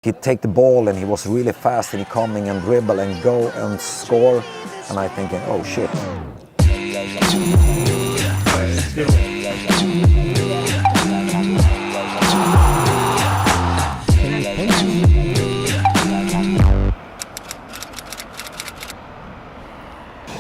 He'd take the ball and he was really fast and he coming and dribble and go and score. And I thinking, oh shit.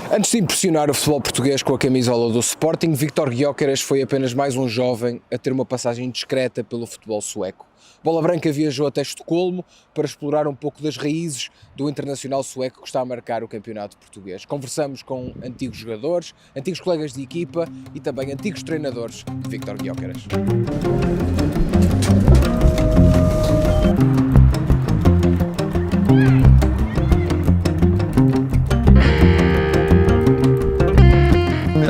Antes de impressionar o futebol português com a camisola do Sporting, Viktor Gyökeres foi apenas mais um jovem a ter uma passagem discreta pelo futebol sueco. Bola Branca viajou até Estocolmo para explorar um pouco das raízes do internacional sueco que está a marcar o campeonato português. Conversamos com antigos jogadores, antigos colegas de equipa e também antigos treinadores de Viktor Gyökeres.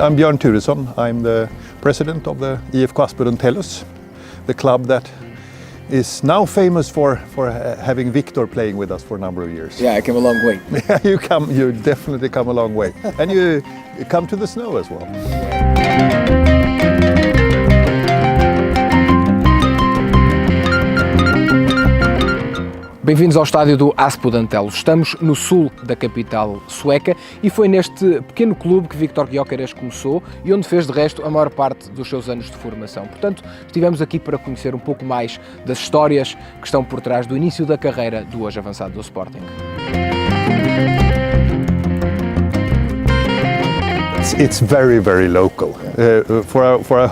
I'm Björn Turesson. I'm the president of the IFK Aspen Tellus, the club that is now famous for having Viktor playing with us for a number of years. Yeah, I came a long way. You definitely come a long way. And you come to the snow as well. Bem-vindos ao estádio do Aspen Tellus. Estamos no sul da capital sueca e foi neste pequeno clube que Viktor Gyökeres começou e onde fez de resto a maior parte dos seus anos de formação. Portanto, estivemos aqui para conhecer um pouco mais das histórias que estão por trás do início da carreira do hoje avançado do Sporting. It's very, very local. For our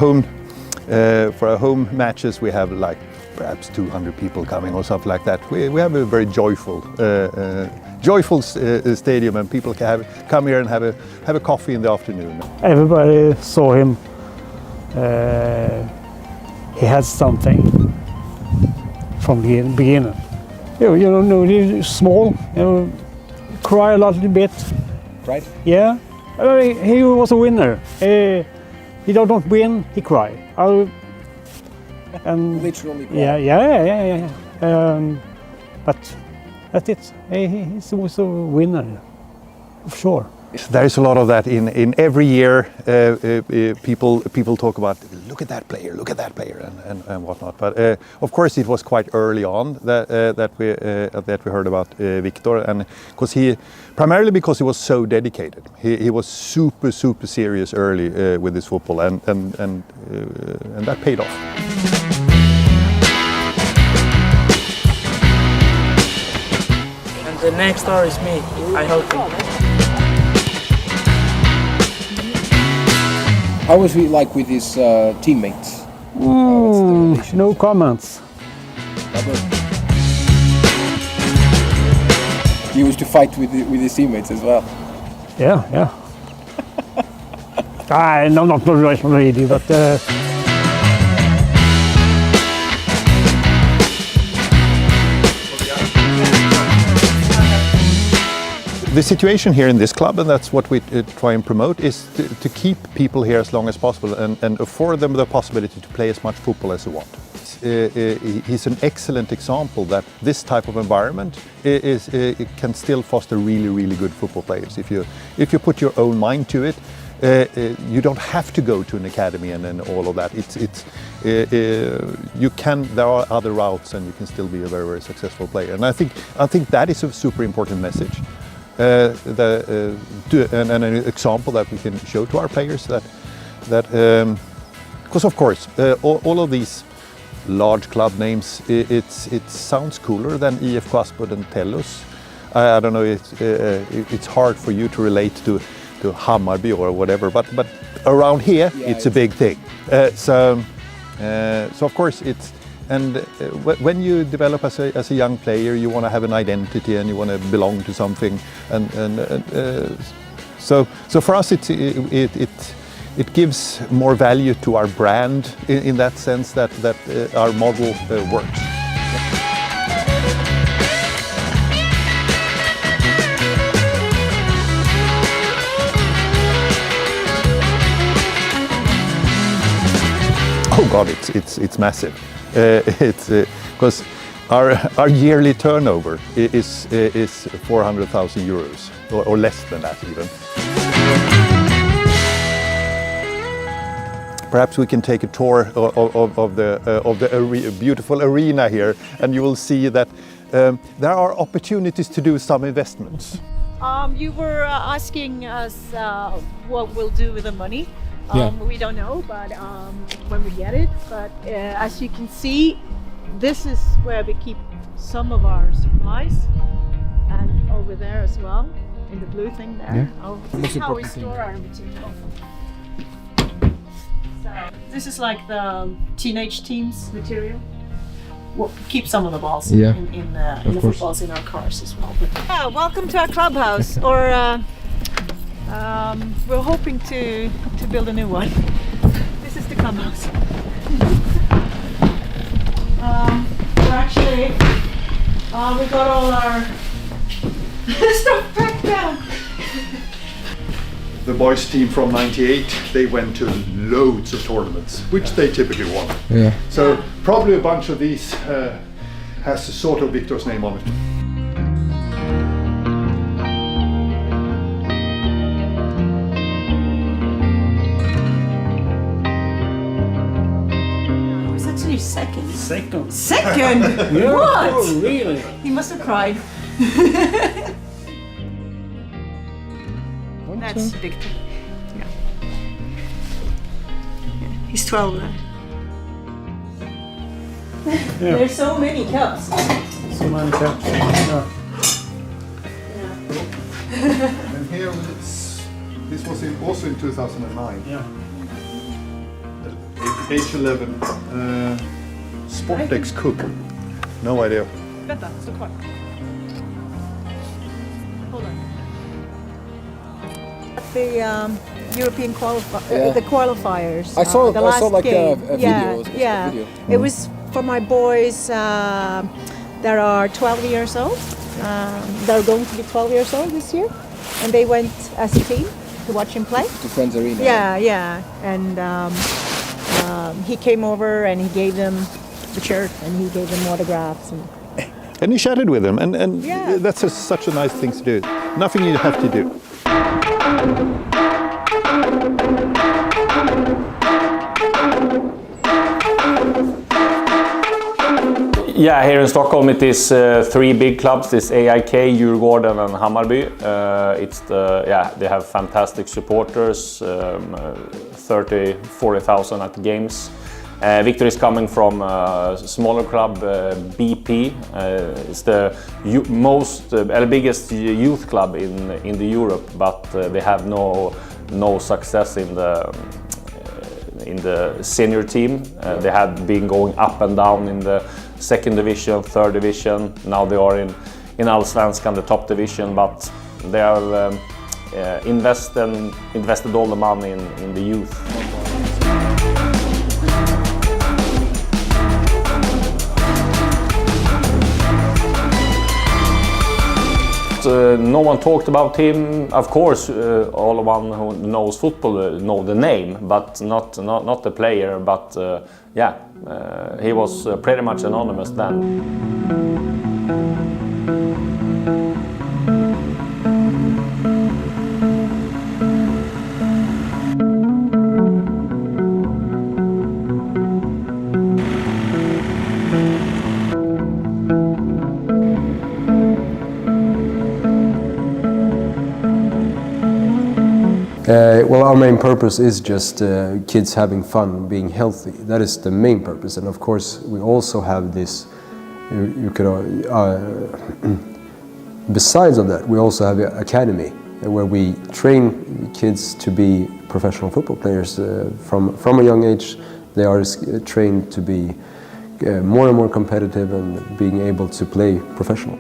home matches we have like perhaps 200 people coming or something like that. We have a very joyful stadium, and people can come here and have a coffee in the afternoon. Everybody saw him. He had something from the beginning. You know, he's small. Cry a little bit. Right? Yeah. He was a winner. He don't win, he cry. Literally. Yeah. But that's it. He's also a winner, for sure. There is a lot of that in every year. People talk about look at that player and whatnot. But of course, it was quite early on that we heard about Viktor, and primarily because he was so dedicated. He was super serious early with his football, and that paid off. The next star is me, I hope. How was he like with his teammates? No comments. He used to fight with his teammates as well. Yeah. No, not really, but. The situation here in this club, and that's what we try and promote, is to keep people here as long as possible and afford them the possibility to play as much football as they want. He's an excellent example that this type of environment it can still foster really good football players. If you put your own mind to it, you don't have to go to an academy and all of that. There are other routes, and you can still be a very successful player. And I think that is a super important message. And an example that we can show to our players that because of course all of these large club names, it sounds cooler than IFK Aspen Tellus. I don't know, it's hard for you to relate to Hammarby or whatever, but around here it's a big thing. So of course it's. And when you develop as a young player, you want to have an identity and you want to belong to something, so for us it gives more value to our brand in that sense that our model works. Oh God, it's massive. It's because our yearly turnover is 400,000 euros or less than that even. Perhaps we can take a tour of the beautiful arena here, and you will see that there are opportunities to do some investments. You were asking us what we'll do with the money. We don't know, but when we get it. But as you can see, this is where we keep some of our supplies, and over there as well, in the blue thing there. This is how we store our material. So this is like the teenage team's material. We'll keep some of the balls in the footballs in our cars as well. But, welcome to our clubhouse, or we're hoping to build a new one. This is the clubhouse. We're actually we got all our stuff packed down. The boys team from '98, they went to loads of tournaments, which they typically won. Yeah. So probably a bunch of these has a sort of Viktor's name on it. It was actually second. Second. Second? Yeah. What? Oh, really? He must have cried. That's Viktor. Yeah. He's 12 now. There's so many cups. So many cups. Yeah. And here this was also in 2009. Yeah. Age 11. Sportex Cup. No idea. Vänta, stå kvar. Hold on. The European the qualifiers. I saw the last like game. a video. Yeah. It was for my boys that are 12 years old. They're going to be 12 years old this year, and they went as a team to watch him play. To Friends Arena. Yeah. And he came over and he gave them the shirt and he gave them autographs And he chatted with them, and Yeah. that's such a nice thing to do. Nothing you have to do. Yeah, here in Stockholm it is three big clubs. It's AIK, Djurgården and Hammarby. They have fantastic supporters, 30,000-40,000 at games. Viktor is coming from a smaller club, BP. It's the biggest youth club in the Europe, but they have no success in the senior team. They had been going up and down in the second division, third division. Now they are in Allsvenskan, the top division, but they have invested all the money in the youth. No one talked about him. Of course, all one who knows football know the name, but not the player. But he was pretty much anonymous then. Well, our main purpose is just kids having fun, being healthy. That is the main purpose, and of course we also have this. Besides of that, we also have an academy where we train kids to be professional football players from a young age. They are trained to be more and more competitive and being able to play professional.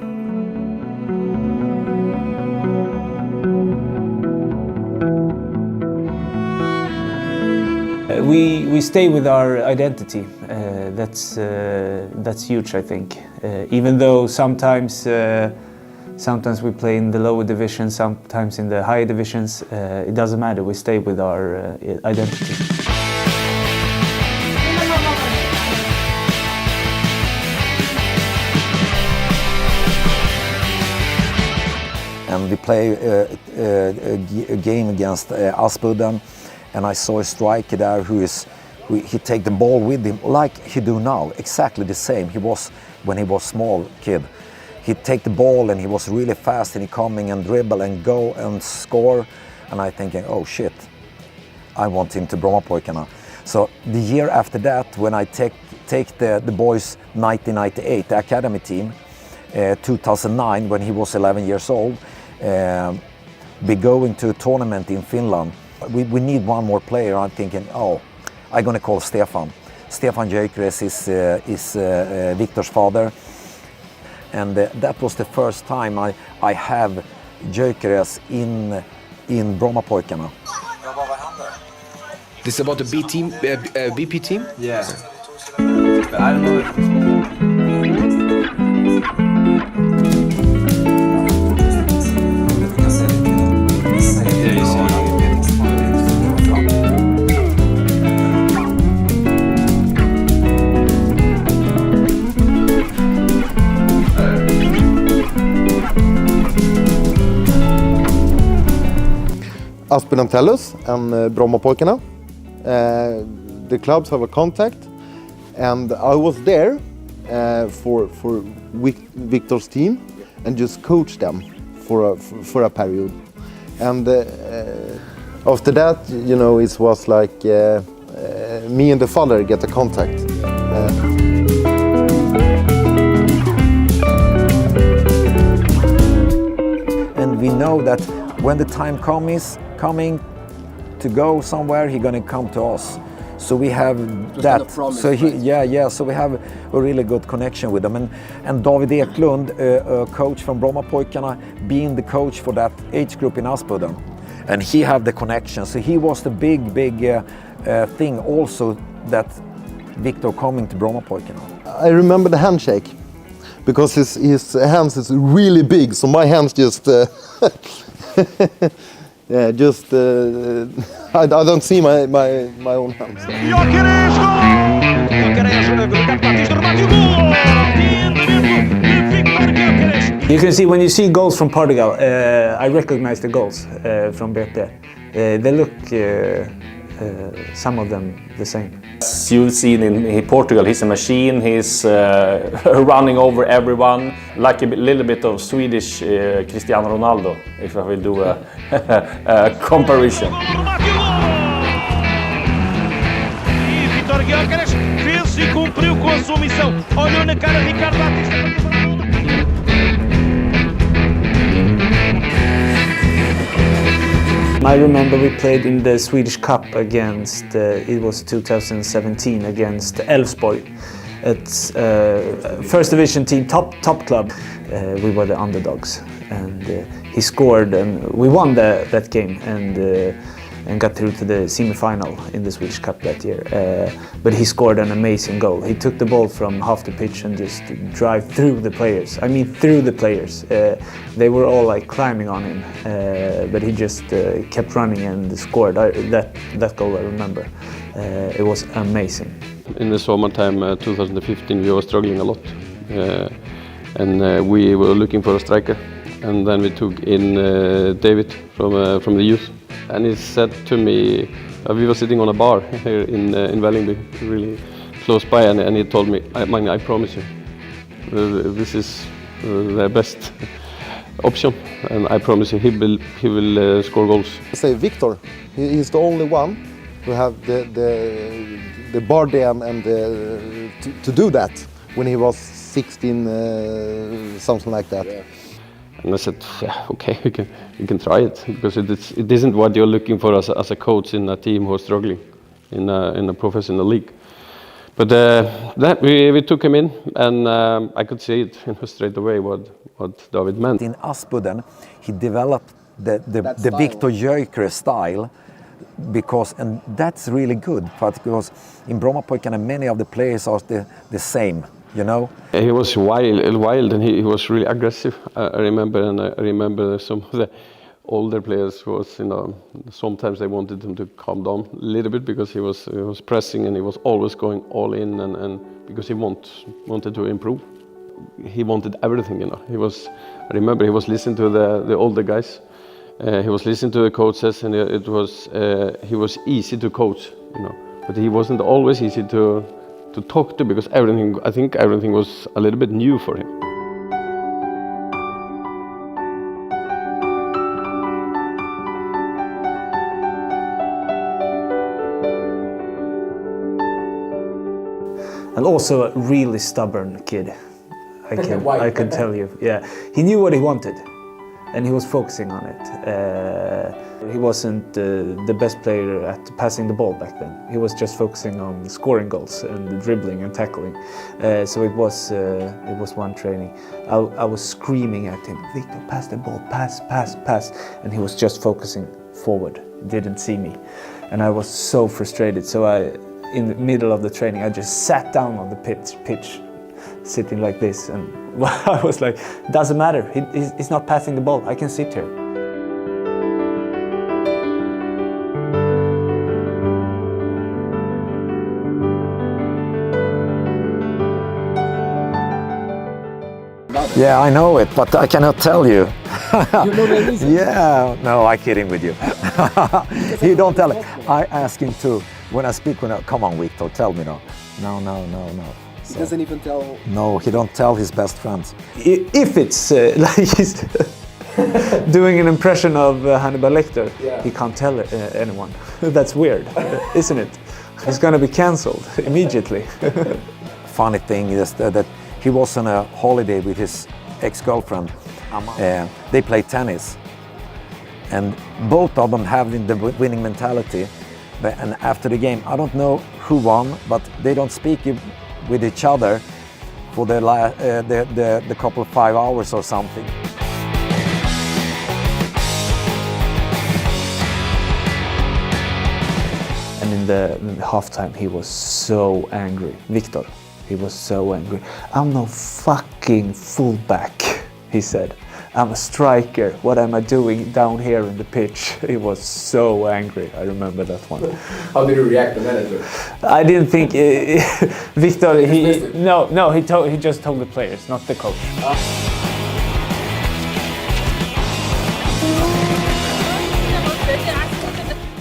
We stay with our identity. That's huge, I think. Even though sometimes we play in the lower divisions, sometimes in the higher divisions, it doesn't matter. We stay with our identity. And we play a game against Aspudden. And I saw a striker there he take the ball with him like he do now, exactly the same he was when he was small kid. he'd take the ball and he was really fast and he coming and dribble and go and score. And I thinking, oh shit, I want him to Brommapojkarna. So the year after that, when I take the boys 1998, the academy team, 2009, when he was 11 years old, be going to a tournament in Finland. We need one more player. I'm thinking, oh, I'm gonna call Stefan. Stefan Gyökeres is Viktor's father. And that was the first time I have Gyökeres in Brommapojkarna. This is about the B team, BP team? Yeah. But I don't know if Aspen and Tellus and Brommapojkarna. The clubs have a contact, and I was there for Viktor's team and just coached them for a period. And after that, you know, it was like me and the father get a contact. And we know that when the time coming to go somewhere, he's gonna come to us. So we have just that. So so we have a really good connection with them. And David Eklund, a coach from Brommapojkarna, being the coach for that age group in Aspudden, and he have the connection. So he was the big thing also that Viktor coming to Brommapojkarna. I remember the handshake because his hands is really big. So my hands just. Yeah, just I don't see my own hands. You can see when you see goals from Portugal, I recognize the goals from BP. They look, some of them, the same. As you've seen in Portugal, he's a machine. He's running over everyone, like a little bit of Swedish Cristiano Ronaldo, if I will do a comparison. Viktor Gyökeres fez e cumpriu com a sua missão. Olhou na cara de Ricardo Batista. I remember we played in the Swedish Cup against, it was 2017, against Elfsborg. It's first division team, top club. We were the underdogs, and he scored, and we won that game, and got through to the semi-final in the Swedish Cup that year. But he scored an amazing goal. He took the ball from half the pitch and just drive through the players. I mean, through the players. They were all like climbing on him, but he just kept running and scored. That goal I remember. It was amazing. In the summertime 2015, we were struggling a lot, and we were looking for a striker. And then we took in David from the youth. And he said to me, we were sitting on a bar here in Vällingby, really close by, and he told me, I promise you, this is the best option, and I promise you he will score goals. I say Viktor, he's the only one who have the body and to do that when he was 16, something like that. Yeah. And I said, yeah, okay, we can try it, because it isn't what you're looking for as a coach in a team who's struggling in a professional league. But that we took him in, and I could see it straight away what David meant. In Aspudden, he developed the Viktor Gyökeres style, and that's really good, because in Brommapojkarna many of the players are the same. You know? He was wild, and he was really aggressive. I remember some of the older players was, sometimes they wanted him to calm down a little bit, because he was pressing, and he was always going all in, and because he wanted to improve. He wanted everything, I remember he was listening to the older guys. He was listening to the coaches, and he was easy to coach, but he wasn't always easy to talk to, because I think everything was a little bit new for him. also a really stubborn kid. I can tell you. Yeah, he knew what he wanted, and he was focusing on it. He wasn't the best player at passing the ball back then. He was just focusing on scoring goals and dribbling and tackling. So it was one training. I was screaming at him, "Viktor, pass the ball, pass, pass, pass," and he was just focusing forward. He didn't see me, and I was so frustrated. So in the middle of the training, I just sat down on the pitch, sitting like this, and I was like, "Doesn't matter. He's not passing the ball. I can sit here." Yeah, I know it, but I cannot tell you. You know the reason? Yeah, no, I'm kidding with you. You don't tell it. I ask him to, when I speak, come on, Viktor, tell me now. No. He doesn't even tell. No, he don't tell his best friends. If it's like he's doing an impression of Hannibal Lecter, he can't tell anyone. That's weird, isn't it? He's gonna be cancelled immediately. Funny thing is that he was on a holiday with his ex-girlfriend. They play tennis, and both of them having the winning mentality. And after the game, I don't know who won, but they don't speak with each other for the couple of 5 hours or something. And in the halftime, he was so angry. Viktor, he was so angry. "I'm no fucking fullback," he said. "I'm a striker. What am I doing down here in the pitch?" He was so angry. I remember that one. How did you react to that? I didn't think Viktor. He just told the players, not the coach.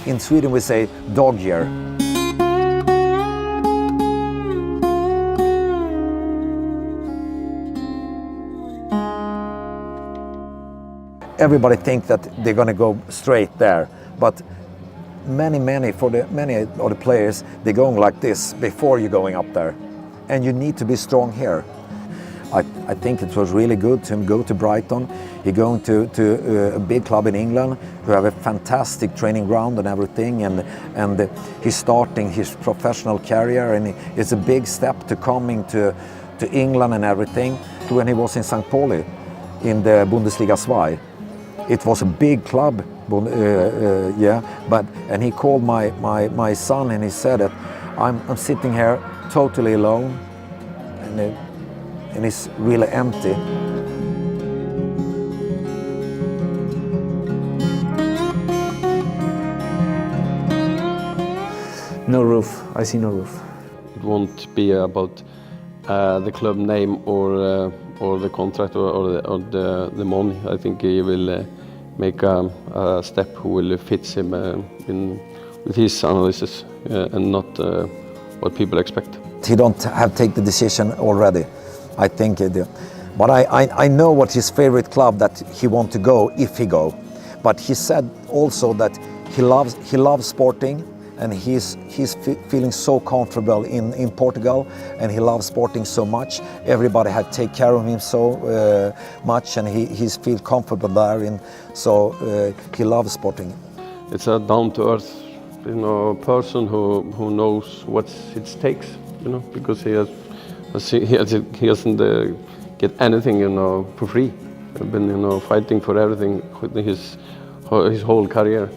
In Sweden we say dog year. Everybody think that they're going to go straight there, but many of the players, they're going like this before you're going up there, and you need to be strong here. I think it was really good to him go to Brighton. He's going to a big club in England who have a fantastic training ground and everything, and he's starting his professional career, and it's a big step to coming to England and everything. When he was in St. Pauli in the Bundesliga V, it was a big club, and he called my son and he said that I'm sitting here totally alone, and it's really empty. No roof. I see no roof. It won't be about the club name or the contract or the money. I think he will make a step who will fit him with his analysis and not what people expect. He don't have take the decision already. I think he do. But I know what his favorite club that he want to go if he go. But he said also that he loves sporting, and he's feeling so comfortable in Portugal, and he loves sporting so much. Everybody had take care of him so much, and he's feel comfortable there, so he loves sporting. It's a down-to-earth, person who knows what it takes, because he doesn't get anything, for free. He's been, fighting for everything his whole career.